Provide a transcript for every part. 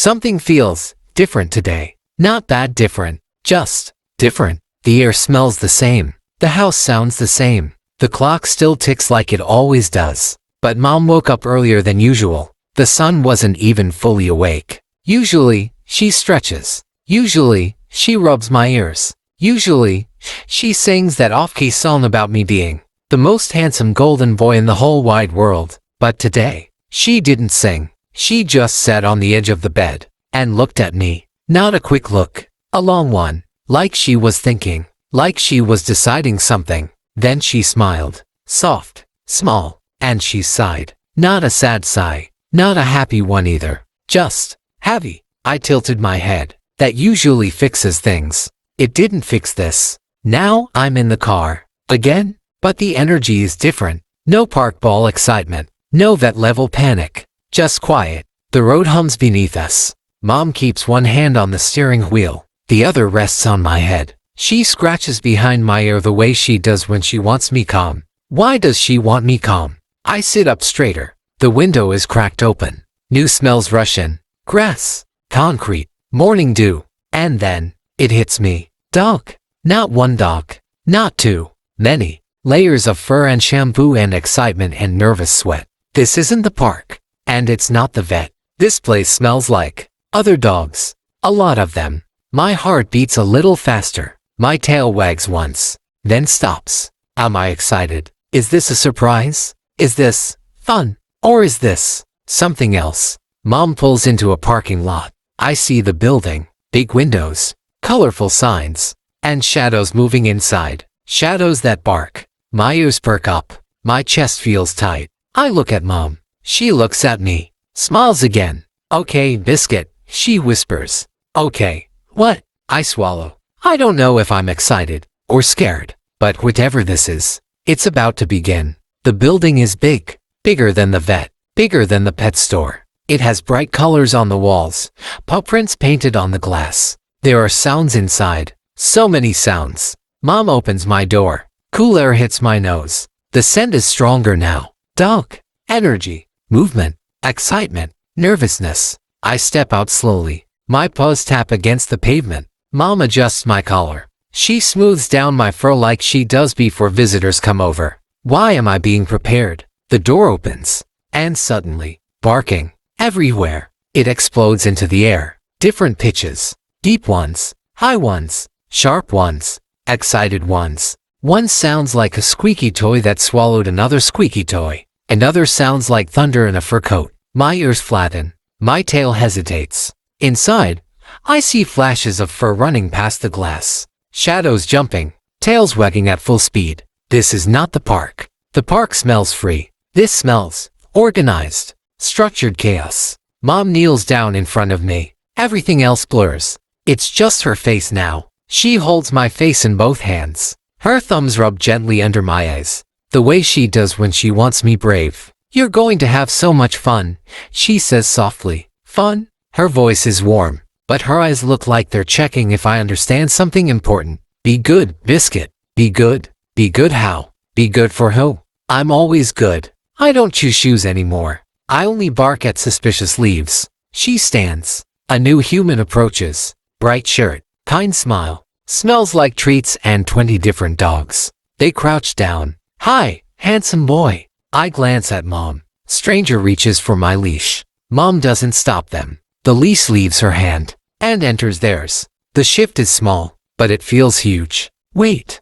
Something feels different today. Not that different, just different. The air smells the same. The house sounds the same. The clock still ticks like it always does. But Mom woke up earlier than usual. The sun wasn't even fully awake. Usually, she stretches. Usually, she rubs my ears. Usually, she sings that off-key song about me being the most handsome golden boy in the whole wide world. But today, she didn't sing. She just sat on the edge of the bed and looked at me. Not a quick look, a long one, like she was thinking, like she was deciding something. Then she smiled, soft, small, and she sighed. Not a sad sigh, not a happy one either, just heavy. I tilted my head. That usually fixes things. It didn't fix this. Now I'm in the car again, but the energy is different. No park ball excitement, no vet level panic, just quiet. The road hums beneath us. Mom keeps one hand on the steering wheel, the other rests on my head. She scratches behind my ear the way she does when she wants me calm. Why does she want me calm? I sit up straighter. The window is cracked open. New smells rush in. Grass, concrete, morning dew. And then, it hits me. Dog. Not one dog. Not two. Many. Layers of fur and shampoo and excitement and nervous sweat. This isn't the park. And it's not the vet. This place smells like other dogs. A lot of them. My heart beats a little faster. My tail wags once, then stops. Am I excited? Is this a surprise? Is this fun? Or is this something else? Mom pulls into a parking lot. I see the building, big windows, colorful signs, and shadows moving inside. Shadows that bark. My ears perk up. My chest feels tight. I look at Mom. She looks at me, smiles again. Okay, Biscuit, she whispers. Okay, what? I swallow. I don't know if I'm excited or scared, but whatever this is, it's about to begin. The building is big, bigger than the vet, bigger than the pet store. It has bright colors on the walls, paw prints painted on the glass. There are sounds inside, so many sounds. Mom opens my door. Cool air hits my nose. The scent is stronger now. Dog, energy, movement, excitement, nervousness. I step out slowly. My paws tap against the pavement. Mom adjusts my collar. She smooths down my fur like she does before visitors come over. Why am I being prepared? The door opens. And suddenly, barking. Everywhere. It explodes into the air. Different pitches. Deep ones. High ones. Sharp ones. Excited ones. One sounds like a squeaky toy that swallowed another squeaky toy. Another sounds like thunder in a fur coat. My ears flatten. My tail hesitates. Inside, I see flashes of fur running past the glass. Shadows jumping. Tails wagging at full speed. This is not the park. The park smells free. This smells organized. Structured chaos. Mom kneels down in front of me. Everything else blurs. It's just her face now. She holds my face in both hands. Her thumbs rub gently under my eyes. The way she does when she wants me brave. You're going to have so much fun, she says softly. Fun? Her voice is warm, but her eyes look like they're checking if I understand something important. Be good, Biscuit. Be good. Be good how? Be good for who? I'm always good. I don't chew shoes anymore. I only bark at suspicious leaves. She stands. A new human approaches. Bright shirt. Kind smile. Smells like treats and 20 different dogs. They crouch down. Hi, handsome boy. I glance at Mom. Stranger reaches for my leash. Mom doesn't stop them. The leash leaves her hand and enters theirs. The shift is small, but it feels huge. Wait.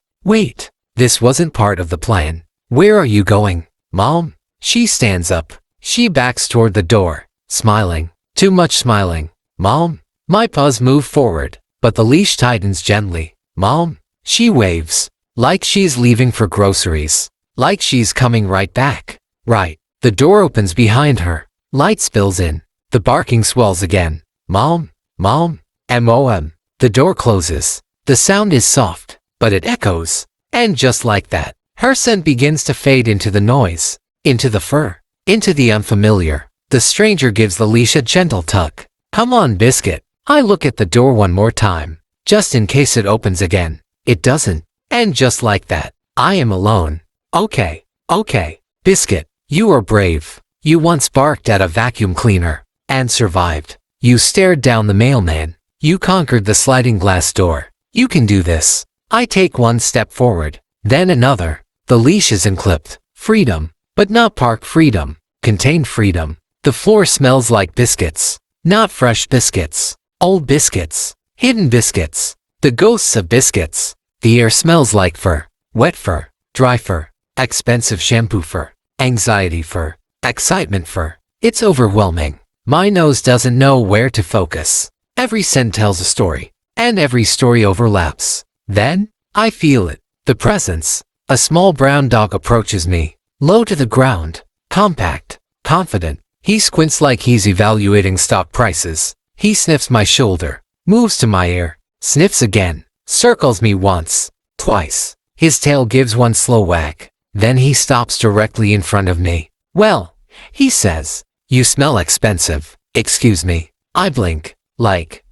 This wasn't part of the plan. Where are you going, Mom? She stands up. She backs toward the door, smiling. Too much smiling. Mom? My paws move forward, but the leash tightens gently. Mom? She waves, like she's leaving for groceries. Like she's coming right back. Right. The door opens behind her. Light spills in. The barking swells again. Mom? Mom? M-O-M. The door closes. The sound is soft, but it echoes. And just like that, her scent begins to fade into the noise, into the fur, into the unfamiliar. The stranger gives the leash a gentle tug. Come on, Biscuit. I look at the door one more time, just in case it opens again. It doesn't. And just like that, I am alone. Okay. Biscuit, you are brave. You once barked at a vacuum cleaner and survived. You stared down the mailman. You conquered the sliding glass door. You can do this. I take one step forward, then another. The leash is unclipped. Freedom, but not park freedom. Contained freedom. The floor smells like biscuits. Not fresh biscuits. Old biscuits. Hidden biscuits. The ghosts of biscuits. The air smells like fur. Wet fur. Dry fur. Expensive shampoo fur. Anxiety fur. Excitement fur. It's overwhelming. My nose doesn't know where to focus. Every scent tells a story, and every story overlaps. Then, I feel it. The presence. A small brown dog approaches me. Low to the ground. Compact. Confident. He squints like he's evaluating stock prices. He sniffs my shoulder. Moves to my ear. Sniffs again. Circles me once. Twice. His tail gives one slow wag. Then he stops directly in front of me. Well, he says, you smell expensive. Excuse me. I blink. Like,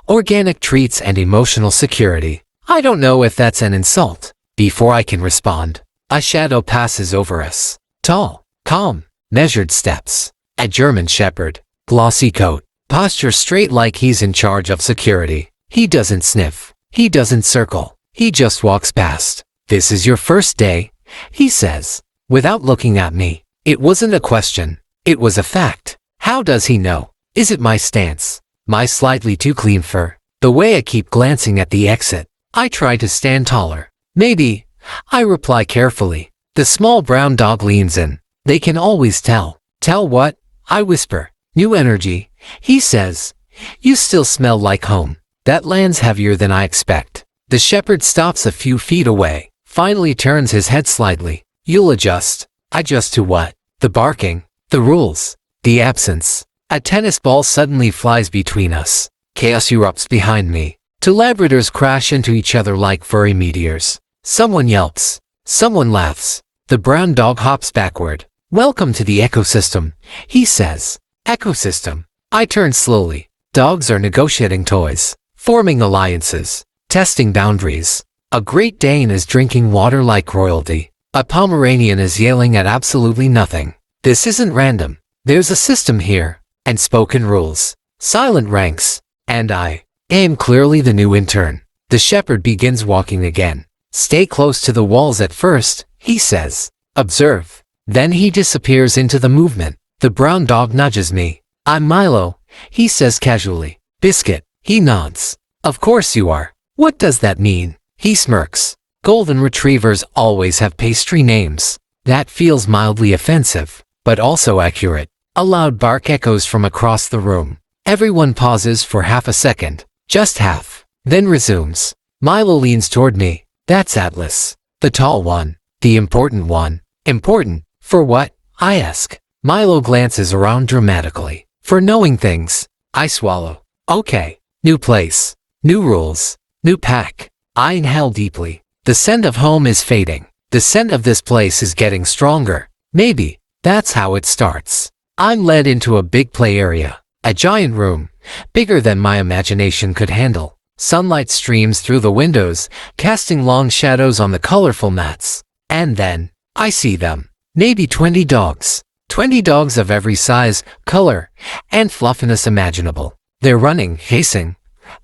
organic treats and emotional security. I don't know if that's an insult. Before I can respond, a shadow passes over us. Tall, calm, measured steps. A German shepherd. Glossy coat. Posture straight like he's in charge of security. He doesn't sniff. He doesn't circle. He just walks past. This is your first day, he says, without looking at me. It wasn't a question. It was a fact. How does he know? Is it my stance? My slightly too clean fur? The way I keep glancing at the exit? I try to stand taller. Maybe. I reply carefully. The small brown dog leans in. They can always tell. Tell what? I whisper. New energy. He says, you still smell like home. That lands heavier than I expect. The shepherd stops a few feet away, finally turns his head slightly. You'll adjust. Adjust to what? The barking, the rules, the absence. A tennis ball suddenly flies between us. Chaos erupts behind me. Two Labradors crash into each other like furry meteors. Someone yelps. Someone laughs. The brown dog hops backward. Welcome to the ecosystem, he says. Ecosystem. I turn slowly. Dogs are negotiating toys, forming alliances, testing boundaries. A Great Dane is drinking water like royalty. A Pomeranian is yelling at absolutely nothing. This isn't random. There's a system here, and spoken rules, silent ranks, and I am clearly the new intern. The shepherd begins walking again. Stay close to the walls at first, he says. Observe. Then he disappears into the movement. The brown dog nudges me. I'm Milo, he says casually. Biscuit, he nods. Of course you are. What does that mean? He smirks. Golden retrievers always have pastry names. That feels mildly offensive, but also accurate. A loud bark echoes from across the room. Everyone pauses for half a second. Just half. Then resumes. Milo leans toward me. That's Atlas. The tall one. The important one. Important? For what? I ask. Milo glances around dramatically. For knowing things. I swallow. Okay. New place. New rules. New pack. I inhale deeply. The scent of home is fading. The scent of this place is getting stronger. Maybe. That's how it starts. I'm led into a big play area. A giant room. Bigger than my imagination could handle. Sunlight streams through the windows, casting long shadows on the colorful mats. And then, I see them. Maybe 20 dogs. 20 dogs of every size, color, and fluffiness imaginable. They're running, chasing,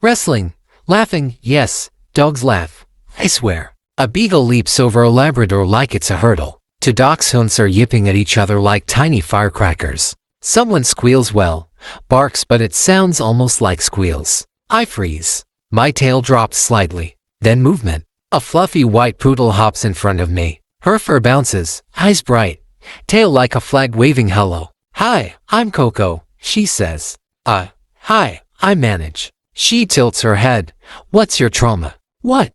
wrestling, laughing. Yes, dogs laugh. I swear. A beagle leaps over a Labrador like it's a hurdle. Two dachshunds are yipping at each other like tiny firecrackers. Someone squeals barks, but it sounds almost like squeals. I freeze. My tail drops slightly. Then movement. A fluffy white poodle hops in front of me. Her fur bounces, eyes bright, tail like a flag waving hello. Hi, I'm Coco, she says. Hi, I manage. She tilts her head. What's your trauma? What?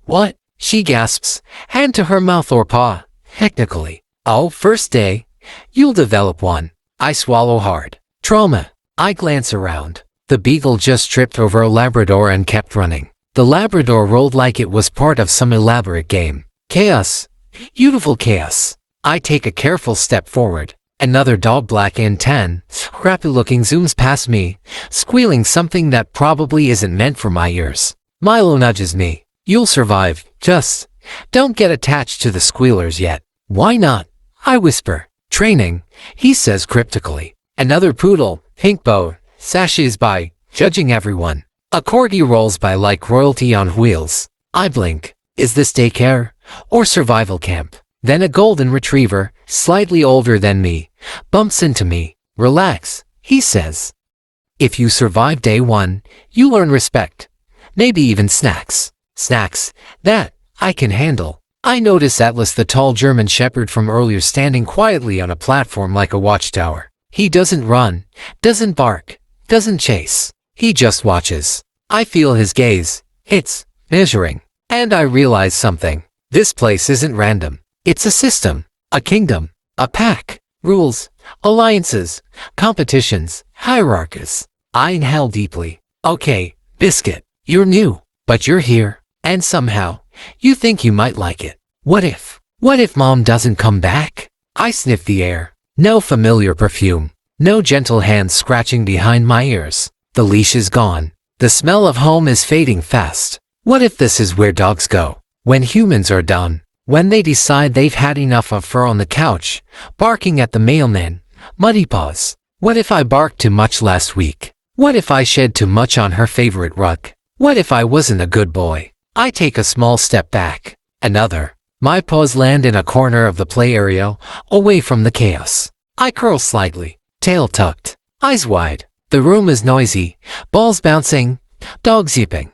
What? She gasps, hand to her mouth or paw. Technically. Oh, first day. You'll develop one. I swallow hard. Trauma. I glance around. The beagle just tripped over a Labrador and kept running. The Labrador rolled like it was part of some elaborate game. Chaos. Beautiful chaos. I take a careful step forward. Another dog, black and tan, scrappy-looking, zooms past me, squealing something that probably isn't meant for my ears. Milo nudges me. You'll survive. Just don't get attached to the squealers yet. Why not? I whisper. Training, he says cryptically. Another poodle, pink bow, sashes by, judging everyone. A corgi rolls by like royalty on wheels. I blink. Is this daycare? Or survival camp? Then a golden retriever, slightly older than me, bumps into me. Relax, he says. If you survive day one, you learn respect. Maybe even snacks. Snacks, that I can handle. I notice Atlas, the tall German shepherd from earlier, standing quietly on a platform like a watchtower. He doesn't run, doesn't bark, doesn't chase. He just watches. I feel his gaze. It's measuring. And I realize something. This place isn't random. It's a system, a kingdom, a pack, rules, alliances, competitions, hierarchies. I inhale deeply. Okay, Biscuit, you're new, but you're here. And somehow, you think you might like it. What if Mom doesn't come back? I sniff the air. No familiar perfume. No gentle hands scratching behind my ears. The leash is gone. The smell of home is fading fast. What if this is where dogs go? When humans are done. When they decide they've had enough of fur on the couch, barking at the mailman, Muddy Paws. What if I barked too much last week? What if I shed too much on her favorite rug? What if I wasn't a good boy? I take a small step back. Another. My paws land in a corner of the play area, away from the chaos. I curl slightly, tail tucked, eyes wide. The room is noisy, balls bouncing, dogs yipping,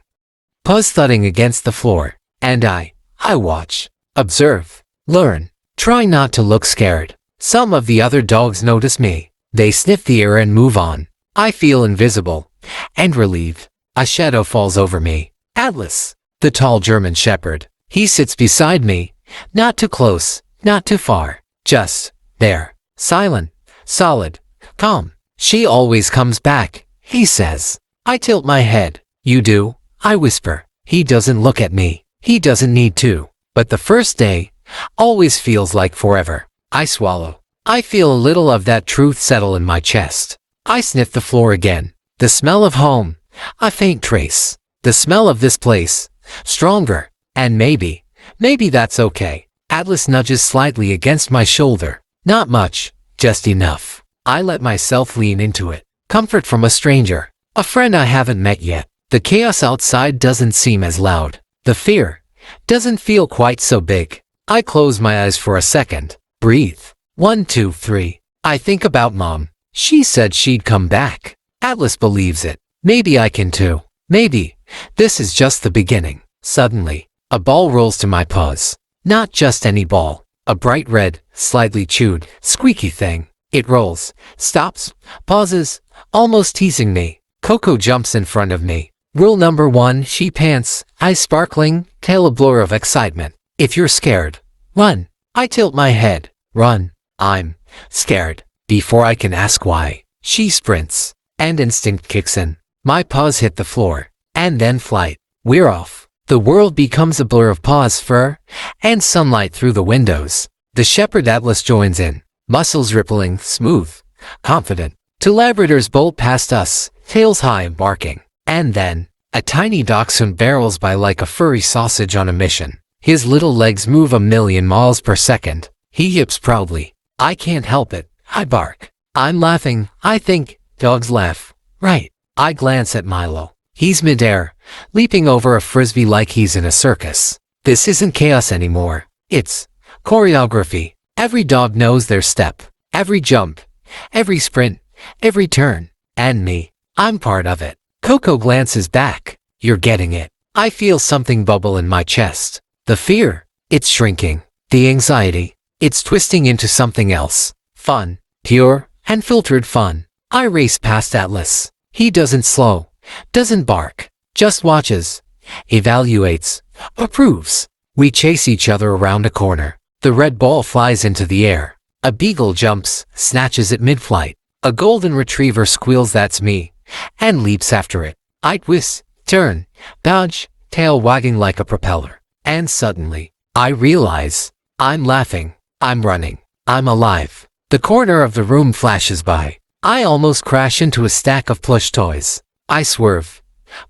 paws thudding against the floor. And I watch, observe, learn, try not to look scared. Some of the other dogs notice me. They sniff the air and move on. I feel invisible and relieved. A shadow falls over me. Atlas, the tall German shepherd. He sits beside me, not too close, not too far, just there, silent, solid, calm. She always comes back, he says. I tilt my head. You do? I whisper. He doesn't look at me. He doesn't need to. But the first day always feels like forever. I swallow. I feel a little of that truth settle in my chest. I sniff the floor again. The smell of home, a faint trace. The smell of this place, stronger. And maybe that's okay. Atlas nudges slightly against my shoulder. Not much, just enough. I let myself lean into it. Comfort from a stranger, a friend I haven't met yet. The chaos outside doesn't seem as loud. The fear doesn't feel quite so big. I close my eyes for a second. Breathe. 1, 2, 3. I think about Mom. She said she'd come back. Atlas believes it. Maybe I can too. Maybe this is just the beginning. Suddenly, a ball rolls to my paws. Not just any ball. A bright red, slightly chewed, squeaky thing. It rolls, stops, pauses, almost teasing me. Coco jumps in front of me. Rule number 1, she pants, eyes sparkling, tail a blur of excitement. If you're scared, run. I tilt my head. Run. I'm scared. Before I can ask why, she sprints, and instinct kicks in. My paws hit the floor, and then flight. We're off. The world becomes a blur of paws, fur, and sunlight through the windows. The shepherd Atlas joins in, muscles rippling, smooth, confident. 2 Labradors bolt past us, tails high and barking. And then, a tiny dachshund barrels by like a furry sausage on a mission. His little legs move 1,000,000 miles per second. He yips proudly. I can't help it. I bark. I'm laughing. I think dogs laugh. Right. I glance at Milo. He's midair, leaping over a frisbee like he's in a circus. This isn't chaos anymore. It's choreography. Every dog knows their step. Every jump. Every sprint. Every turn. And me. I'm part of it. Coco glances back. You're getting it. I feel something bubble in my chest. The fear. It's shrinking. The anxiety. It's twisting into something else. Fun. Pure and filtered fun. I race past Atlas. He doesn't slow. Doesn't bark. Just watches. Evaluates. Approves. We chase each other around a corner. The red ball flies into the air. A beagle jumps, snatches it mid-flight. A golden retriever squeals, that's me, and leaps after it. I twist, turn, dodge, tail wagging like a propeller. And suddenly, I realize, I'm laughing, I'm running, I'm alive. The corner of the room flashes by. I almost crash into a stack of plush toys. I swerve.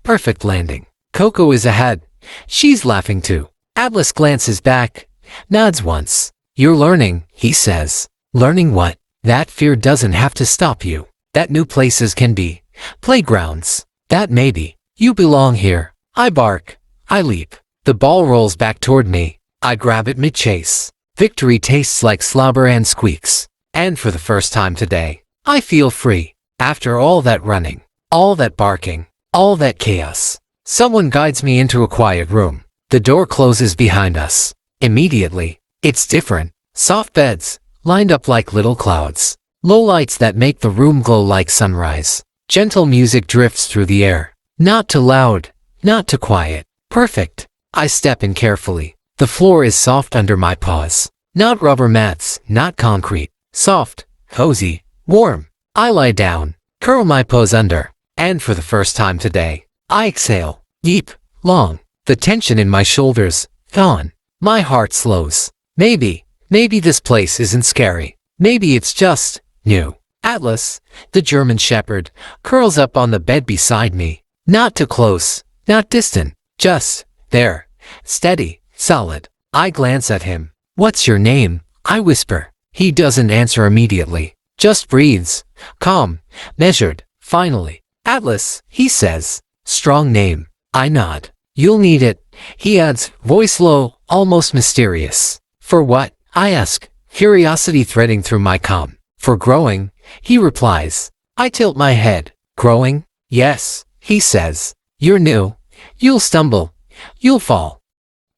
Perfect landing. Coco is ahead. She's laughing too. Atlas glances back, nods once. You're learning, he says. Learning what? That fear doesn't have to stop you. That new places can be Playgrounds. That maybe. You belong here. I bark. I leap. The ball rolls back toward me. I grab it mid-chase. Victory tastes like slobber and squeaks. And for the first time today, I feel free. After all that running, all that barking, all that chaos, someone guides me into a quiet room. The door closes behind us. Immediately, it's different. Soft beds, lined up like little clouds. Low lights that make the room glow like sunrise. Gentle music drifts through the air. Not too loud, not too quiet. Perfect. I step in carefully. The floor is soft under my paws. Not rubber mats, not concrete. Soft, cozy, warm. I lie down, curl my paws under, and for the first time today, I exhale. Deep, long. The tension in my shoulders, gone. My heart slows. Maybe this place isn't scary. Maybe it's just new. Atlas, the German shepherd, curls up on the bed beside me. Not too close, not distant, just there. Steady, solid. I glance at him. What's your name? I whisper. He doesn't answer immediately. Just breathes. Calm, measured. Finally, Atlas, he says. Strong name. I nod. You'll need it, he adds, voice low, almost mysterious. For what? I ask, curiosity threading through my calm. For growing, he replies. I tilt my head. Growing? Yes, he says. You're new. You'll stumble. You'll fall.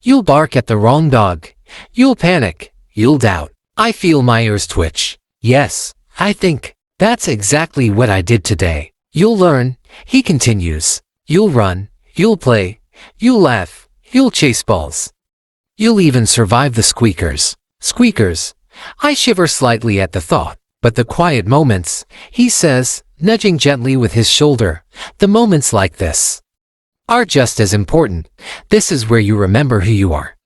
You'll bark at the wrong dog. You'll panic. You'll doubt. I feel my ears twitch. Yes, I think. That's exactly what I did today. You'll learn, he continues. You'll run. You'll play. You'll laugh. You'll chase balls. You'll even survive the squeakers. Squeakers. I shiver slightly at the thought, but the quiet moments, he says, nudging gently with his shoulder, the moments like this are just as important. This is where you remember who you are.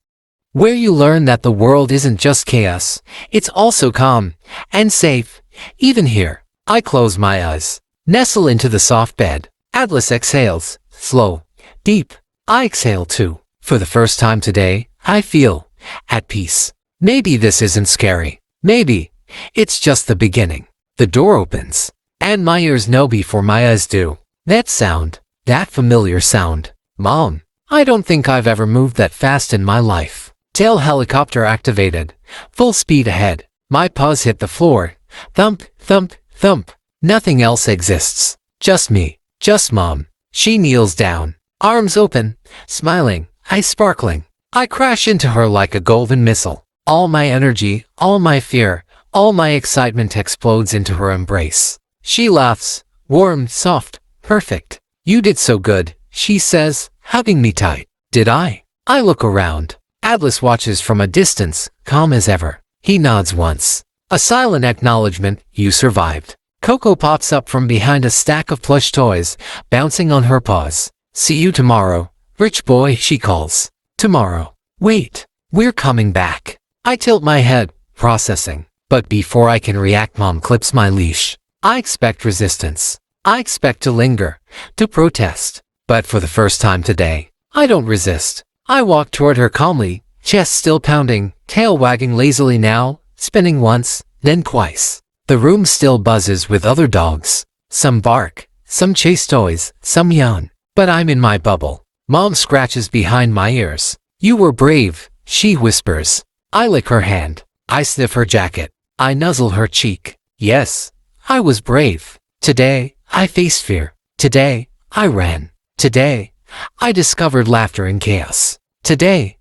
Where you learn that the world isn't just chaos, it's also calm and safe. Even here, I close my eyes, nestle into the soft bed. Atlas exhales, slow, deep. I exhale too. For the first time today, I feel at peace. Maybe this isn't scary. Maybe it's just the beginning. The door opens, and my ears know before my eyes do. That sound, that familiar sound. Mom, I don't think I've ever moved that fast in my life. Tail helicopter activated. Full speed ahead. My paws hit the floor. Thump, thump, thump. Nothing else exists. Just me. Just Mom. She kneels down. Arms open. Smiling. Eyes sparkling. I crash into her like a golden missile. All my energy, all my fear, all my excitement explodes into her embrace. She laughs. Warm, soft, perfect. You did so good, she says, hugging me tight. Did I? I look around. Atlas watches from a distance, calm as ever. He nods once. A silent acknowledgement, you survived. Coco pops up from behind a stack of plush toys, bouncing on her paws. See you tomorrow, rich boy, she calls. Tomorrow. Wait, we're coming back. I tilt my head, processing. But before I can react, Mom clips my leash. I expect resistance. I expect to linger, to protest. But for the first time today, I don't resist. I walk toward her calmly, chest still pounding, tail wagging lazily now, spinning once, then twice. The room still buzzes with other dogs. Some bark, some chase toys, some yawn. But I'm in my bubble. Mom scratches behind my ears. You were brave, she whispers. I lick her hand. I sniff her jacket. I nuzzle her cheek. Yes, I was brave. Today, I faced fear. Today, I ran. Today, I discovered laughter in chaos. Today,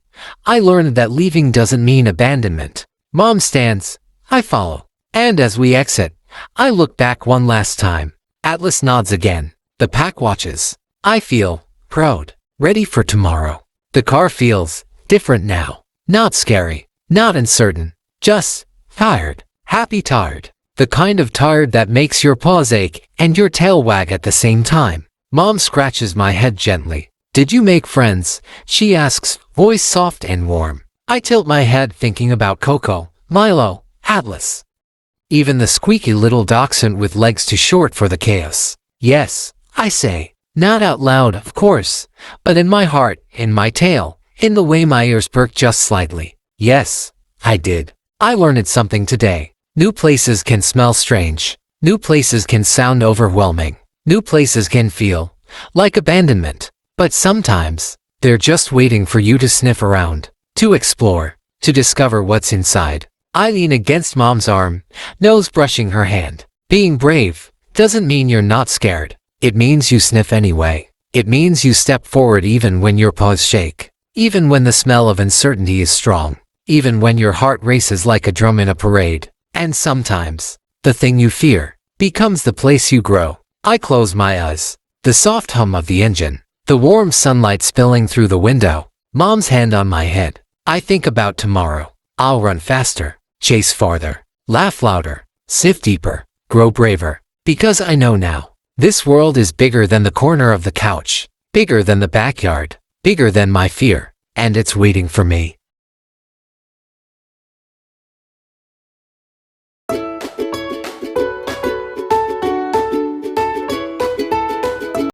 I learned that leaving doesn't mean abandonment. Mom stands. I follow. And as we exit, I look back one last time. Atlas nods again. The pack watches. I feel proud, ready for tomorrow. The car feels different now. Not scary, not uncertain, just tired, happy tired. The kind of tired that makes your paws ache and your tail wag at the same time. Mom scratches my head gently. Did you make friends? She asks, voice soft and warm. I tilt my head thinking about Coco, Milo, Atlas. Even the squeaky little dachshund with legs too short for the chaos. Yes, I say. Not out loud, of course, but in my heart, in my tail, in the way my ears perk just slightly. Yes, I did. I learned something today. New places can smell strange. New places can sound overwhelming. New places can feel like abandonment, but sometimes they're just waiting for you to sniff around, to explore, to discover what's inside. I lean against mom's arm, nose brushing her hand. Being brave doesn't mean you're not scared. It means you sniff anyway. It means you step forward even when your paws shake, even when the smell of uncertainty is strong, even when your heart races like a drum in a parade. And sometimes, the thing you fear becomes the place you grow. I close my eyes. The soft hum of the engine, the warm sunlight spilling through the window, mom's hand on my head. I think about tomorrow. I'll run faster, chase farther, laugh louder, sniff deeper, grow braver. Because I know now, this world is bigger than the corner of the couch, bigger than the backyard, bigger than my fear, and it's waiting for me.